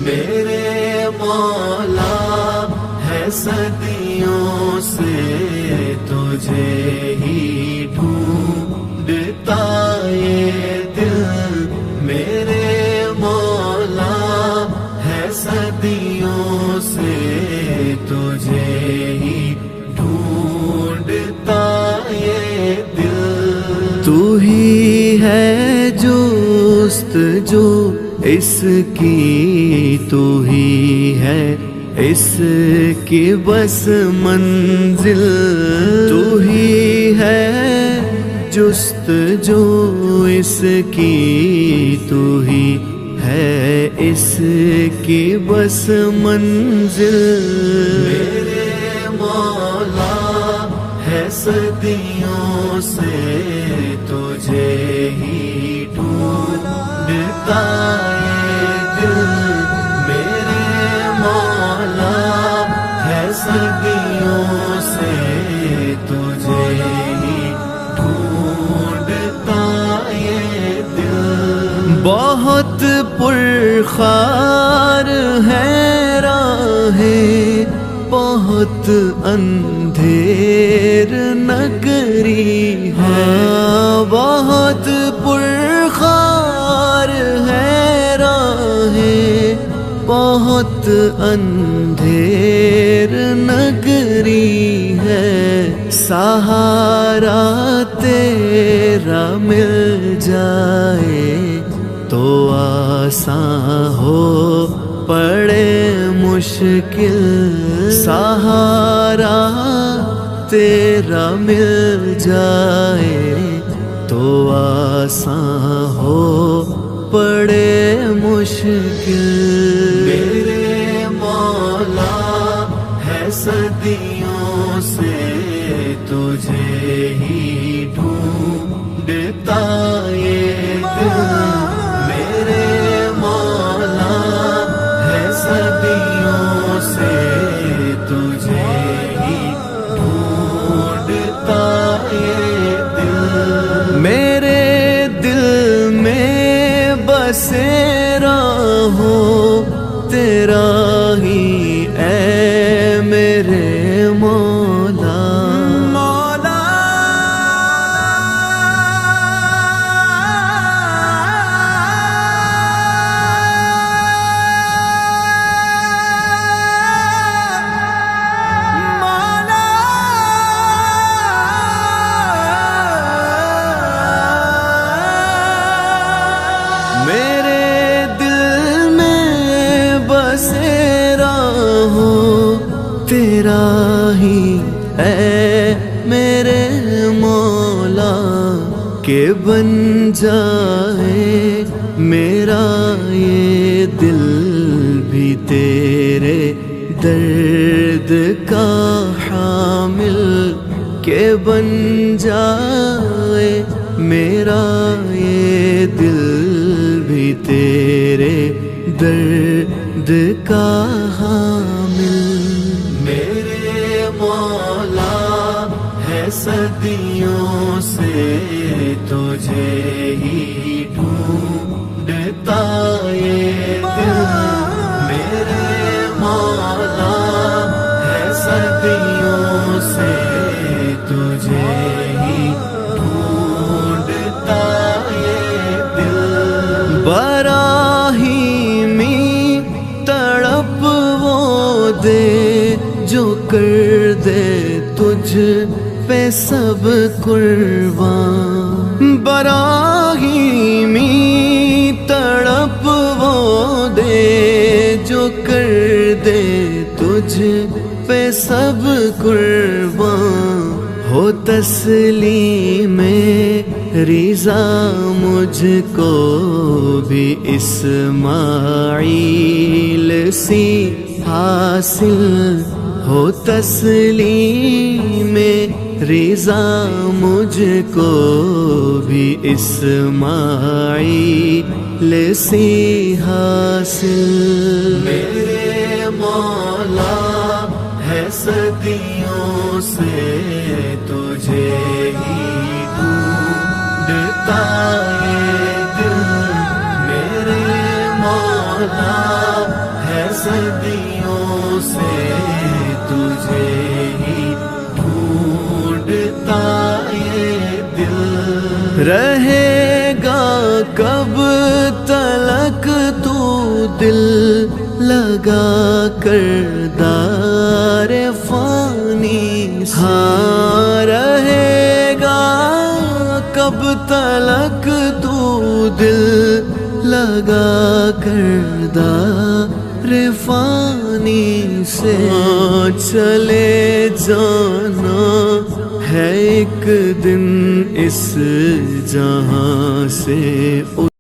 میرے مولا ہے صدیوں سے تجھے ہی ڈھونڈتا یہ دل، میرے مولا ہے صدیوں سے تجھے ہی ڈھونڈتا یہ دل۔ تو ہی ہے جستجو اس کی، تو ہی ہے اس کی بس منزل، تو ہی ہے جستجو اس کی، تو ہی ہے اس کی بس منزل۔ میرے مولا ہے صدیوں سے تجھے ہی ڈھونڈتا یہ دل، میرے مولا ہے صدیوں سے تجھے ہی ڈھونڈتا یہ دل۔ بہت پرخار ہے راہیں، بہت اندھیر نگری ہے، بہت پرخار ہے راہیں، بہت اندھیر نگری ہے، سہارا تیرا مل جائے تو آسان ہو پڑے مشکل، سہارا تیرا مل جائے تو آسان ہو پڑے مشکل۔ میرے مولا ہے صدیوں سے تجھے ہی ڈھونڈتا یہ دل، میرے مولا ہے صدیوں سے تجھے ہی ڈھونڈتا یہ دل۔ میرے دل میں بسیرا ہو تیرا ہی اے میرے مولا، مولا میرے دل میں بسیرا ہو تیرا ہی اے میرے مولا، کہ بن جائے میرا یہ دل بھی تیرے درد کا حامل، کہ بن جائے میرا یہ دل بھی تیرے درد کا حامل۔ میرے مولا ہے صدیوں سے تجھے ہی ڈھونڈتا یہ دل، میرے مولا ہے صدیوں سے تجھے ہی ڈھونڈتا یہ دل۔ براہیمی تڑپ وہ دے جو کر دے تجھ پہ سب قربان، براہیمی تڑپ وہ دے جو کر دے تجھ پہ سب قربان، ہو تسلیم رضا مجھ کو بھی اسماعیل سی حاصل، ہو تسلیم رضا مجھ کو بھی اسماعیل سی حاصل۔ میرے مولا ہے صدیوں سے تجھے ہی ڈھونڈتا یہ دل، میرے مولا صدیوں سے تجھے ہی ڈھونڈتا یہ دل، رہے گا کب تلک تو دل لگا کر دار فانی سے، ہاں رہے گا کب تلک تو دل لگا کر دار فانی سے، چلے جانا ہے ایک دن اس جہاں سے۔